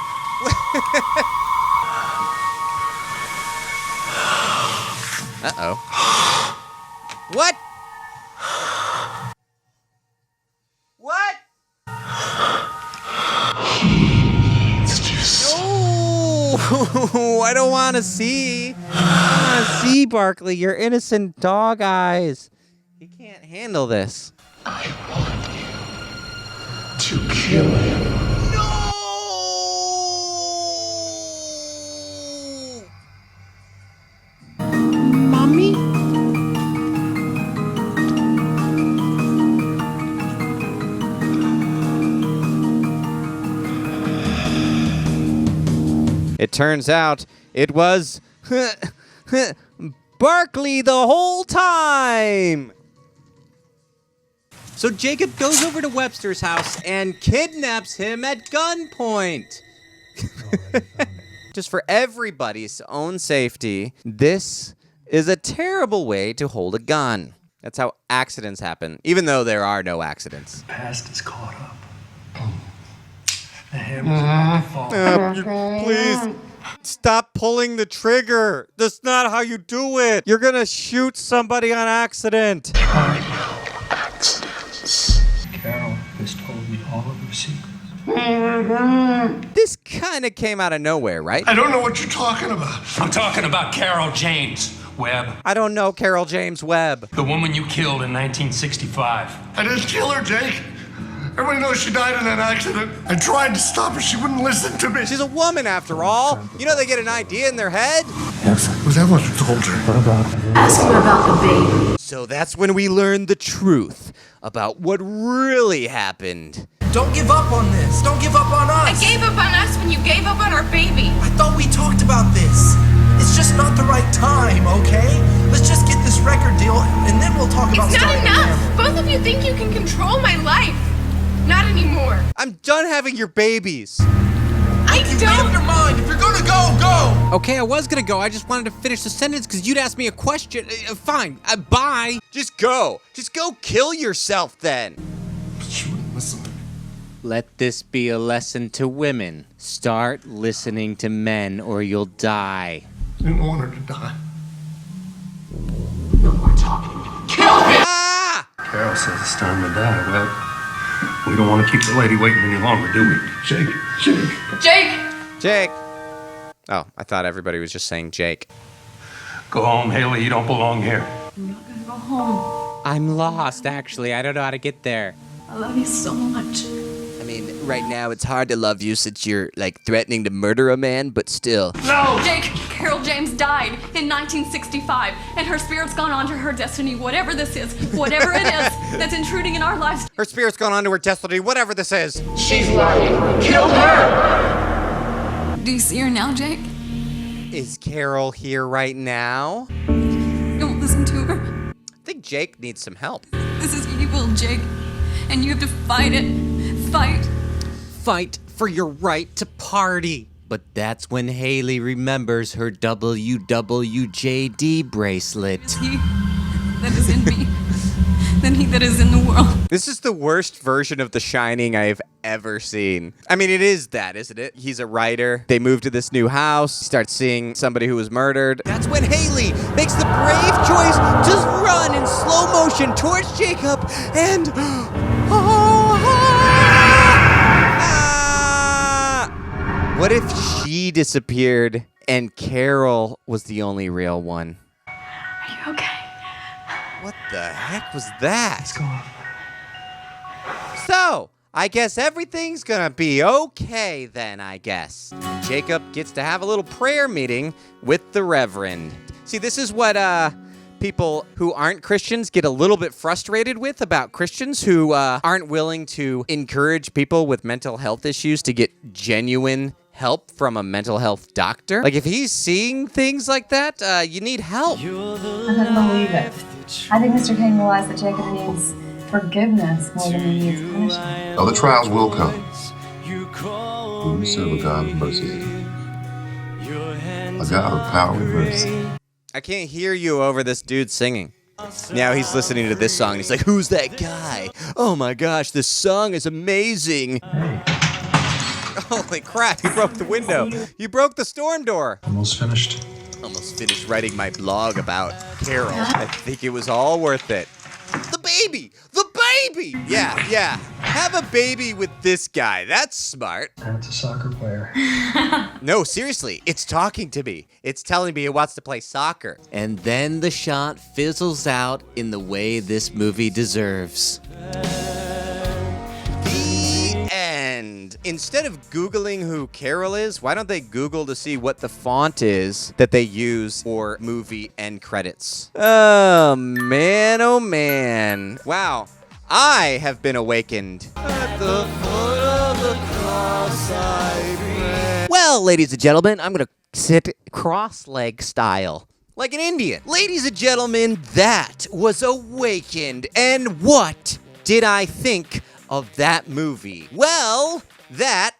[SPEAKER 1] Uh-oh. What? What?
[SPEAKER 13] It's just...
[SPEAKER 1] No! I don't want to see. I don't want to see, Barkley. Your innocent dog eyes. He can't handle this.
[SPEAKER 13] I want you to kill him.
[SPEAKER 1] Mommy? It turns out it was Barkley the whole time. So Jacob goes over to Webster's house and kidnaps him at gunpoint. Just for everybody's own safety, this is a terrible way to hold a gun. That's how accidents happen, even though there are no accidents.
[SPEAKER 2] The past is caught up. The hammer's about to fall.
[SPEAKER 1] Please, stop pulling the trigger. That's not how you do it. You're gonna shoot somebody on accident.
[SPEAKER 13] There are no accidents.
[SPEAKER 2] Carol has told me all of her secrets.
[SPEAKER 1] This kind of came out of nowhere, right?
[SPEAKER 5] I don't know what you're talking about.
[SPEAKER 14] I'm talking about Carol James Webb.
[SPEAKER 1] I don't know Carol James Webb.
[SPEAKER 14] The woman you killed in 1965.
[SPEAKER 5] I didn't kill her, Jake. Everybody knows she died in that accident. I tried to stop her. She wouldn't listen to me.
[SPEAKER 1] She's a woman, after all. You know they get an idea in their head.
[SPEAKER 5] Yes. Was that what you told her?
[SPEAKER 2] What about
[SPEAKER 8] Ask him about the baby.
[SPEAKER 1] So that's when we learn the truth about what really happened.
[SPEAKER 15] Don't give up on this. Don't give up on us.
[SPEAKER 9] I gave up on us when you gave up on our baby.
[SPEAKER 15] I thought we talked about this. It's just not the right time, okay? Let's just get this record deal and then we'll talk about
[SPEAKER 9] It's not
[SPEAKER 15] starting a
[SPEAKER 9] enough.
[SPEAKER 15] family.
[SPEAKER 9] Both of you think you can control my life. Not anymore.
[SPEAKER 1] I'm done having your babies.
[SPEAKER 9] I
[SPEAKER 15] You
[SPEAKER 9] don't.
[SPEAKER 15] made up your mind. If you're gonna go, go.
[SPEAKER 1] Okay, I was gonna go. I just wanted to finish the sentence because you'd asked me a question. Fine. Bye. Just go. Just go kill yourself then.
[SPEAKER 5] But she wouldn't listen.
[SPEAKER 1] Let this be a lesson to women. Start listening to men or you'll die.
[SPEAKER 5] didn't want her to die.
[SPEAKER 13] No more talking. Kill him!
[SPEAKER 5] Carol says it's time to die. Well, we don't want to keep the lady waiting any longer, do we? Jake.
[SPEAKER 1] Jake. Oh, I thought everybody was just saying Jake.
[SPEAKER 14] Go home, Haley. You don't belong here.
[SPEAKER 9] I'm not gonna go home.
[SPEAKER 1] I'm lost, actually. I don't know how to get there.
[SPEAKER 9] I love you so much.
[SPEAKER 1] I mean, right now it's hard to love you since you're, like, threatening to murder a man, but still.
[SPEAKER 14] No!
[SPEAKER 4] Jake, Carol James died in 1965, and her spirit's gone on to her destiny, whatever this is, whatever it is that's intruding in our lives.
[SPEAKER 1] Her spirit's gone on to her destiny, whatever this is.
[SPEAKER 13] She's lying. Kill her!
[SPEAKER 4] Do you see her now, Jake?
[SPEAKER 1] Is Carol here right now?
[SPEAKER 4] Don't listen to her.
[SPEAKER 1] I think Jake needs some help.
[SPEAKER 4] This is evil, Jake, and you have to fight it.
[SPEAKER 1] Fight for your right to party. But that's when Haley remembers her WWJD bracelet.
[SPEAKER 4] He that is in me, than he that is in the world.
[SPEAKER 1] This is the worst version of The Shining I've ever seen. I mean, it is that, isn't it? He's a writer. They move to this new house, start seeing somebody who was murdered. That's when Haley makes the brave choice to run in slow motion towards Jacob and... What if she disappeared and Carol was the only real one?
[SPEAKER 4] Are you okay?
[SPEAKER 1] What the heck was that?
[SPEAKER 2] Let's go on.
[SPEAKER 1] So, I guess everything's gonna be okay then, I guess. Jacob gets to have a little prayer meeting with the Reverend. See, this is what people who aren't Christians get a little bit frustrated with about Christians who aren't willing to encourage people with mental health issues to get genuine help from a mental health doctor. Like, if he's seeing things like that, you need help.
[SPEAKER 16] I couldn't believe it. I think Mr. Cain realized that Jacob needs forgiveness more than he needs punishment.
[SPEAKER 11] Other trials will come. When you serve a God of mercy, a God of power and mercy.
[SPEAKER 1] I can't hear you over this dude singing. Now he's listening to this song and he's like, who's that guy? Oh my gosh, this song is amazing.
[SPEAKER 2] Hey.
[SPEAKER 1] Holy crap, you broke the window. You broke the storm door.
[SPEAKER 2] Almost finished.
[SPEAKER 1] Almost finished writing my blog about Carol. I think it was all worth it. The baby! The baby! Yeah. Have a baby with this guy. That's smart.
[SPEAKER 2] That's a soccer player.
[SPEAKER 1] No, seriously, it's talking to me. It's telling me it wants to play soccer. And then the shot fizzles out in the way this movie deserves. The end. Instead of Googling who Carol is, why don't they Google to see what the font is that they use for movie end credits? Oh, man, oh, man. Wow. I have been awakened. At the foot of the cross I pray. Well, ladies and gentlemen, I'm going to sit cross-leg style. Like an Indian. Ladies and gentlemen, that was Awakened. And what did I think of that movie? Well, that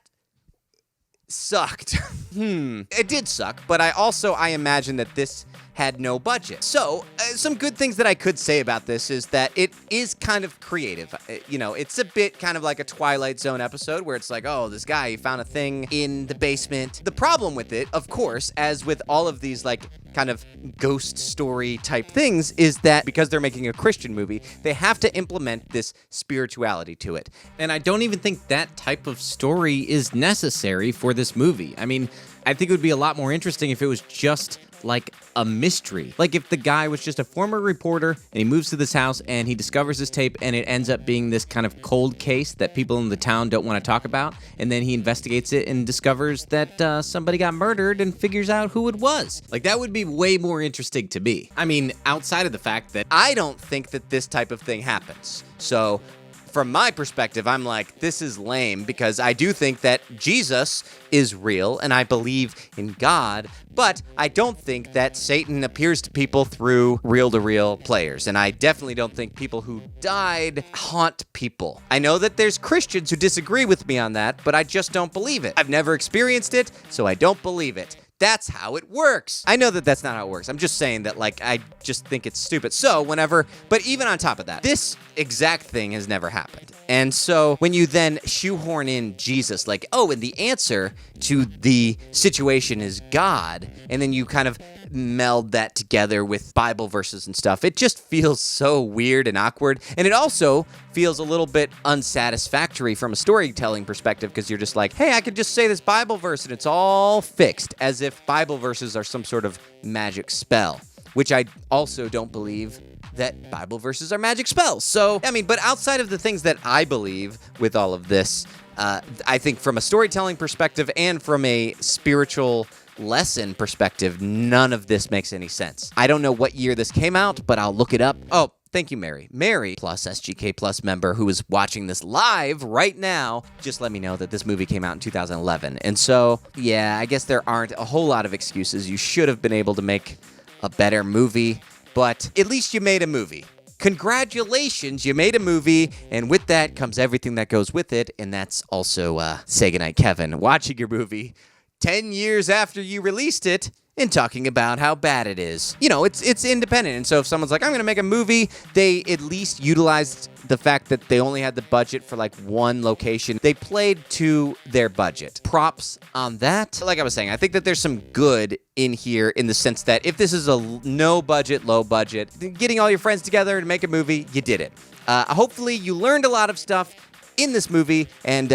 [SPEAKER 1] sucked. It did suck, but I imagine that this had no budget. So, some good things that I could say about this is that it is kind of creative. It's a bit kind of like a Twilight Zone episode where it's like, oh, this guy, he found a thing in the basement. The problem with it, of course, as with all of these, like, kind of ghost story type things, is that because they're making a Christian movie, they have to implement this spirituality to it. And I don't even think that type of story is necessary for this movie. I mean, I think it would be a lot more interesting if it was just like a mystery. Like if the guy was just a former reporter and he moves to this house and he discovers this tape and it ends up being this kind of cold case that people in the town don't want to talk about, and then he investigates it and discovers that somebody got murdered and figures out who it was. Like that would be way more interesting to me. I mean, outside of the fact that I don't think that this type of thing happens. So from my perspective, I'm like, this is lame because I do think that Jesus is real and I believe in God, but I don't think that Satan appears to people through reel-to-reel players. And I definitely don't think people who died haunt people. I know that there's Christians who disagree with me on that, but I just don't believe it. I've never experienced it, so I don't believe it. That's how it works. I know that that's not how it works. I'm just saying that, like, I just think it's stupid. So whenever, but even on top of that, this exact thing has never happened. And so when you then shoehorn in Jesus, like, oh, and the answer to the situation is God, and then you kind of meld that together with Bible verses and stuff, it just feels so weird and awkward. And it also feels a little bit unsatisfactory from a storytelling perspective, because you're just like, hey, I could just say this Bible verse and it's all fixed, as if Bible verses are some sort of magic spell, which I also don't believe that Bible verses are magic spells. So, I mean, but outside of the things that I believe with all of this, I think from a storytelling perspective and from a spiritual lesson perspective, none of this makes any sense. I don't know what year this came out, but I'll look it up. Oh, thank you, Mary. Mary plus SGK Plus member who is watching this live right now just let me know that this movie came out in 2011. And so, yeah, I guess there aren't a whole lot of excuses. You should have been able to make a better movie, but at least you made a movie. Congratulations, you made a movie, and with that comes everything that goes with it, and that's also Say Goodnight Kevin, watching your movie 10 years after you released it and talking about how bad it is. You know, it's independent, and so if someone's like, I'm going to make a movie, they at least utilized the fact that they only had the budget for like one location. They played to their budget. Props on that. Like I was saying, I think that there's some good in here in the sense that if this is a no budget, low budget, getting all your friends together to make a movie, you did it. Hopefully you learned a lot of stuff in this movie and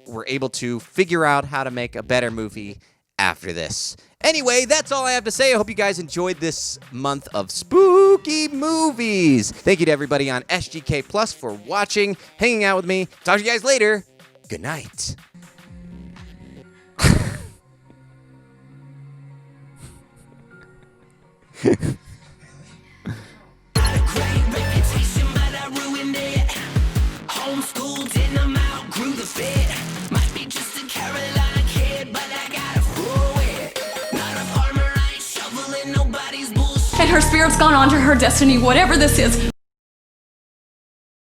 [SPEAKER 1] were able to figure out how to make a better movie after this. Anyway, that's all I have to say. I hope you guys enjoyed this month of spooky movies. Thank you to everybody on SGK Plus for watching, hanging out with me. Talk to you guys later. Good night.
[SPEAKER 17] Homeschooled in them out, grew the fit. Might be just a Carolina kid, but I got a full wit. Not a farmer, I ain't shoveling nobody's bullshit.
[SPEAKER 4] And her spirit's gone on to her destiny, whatever this is.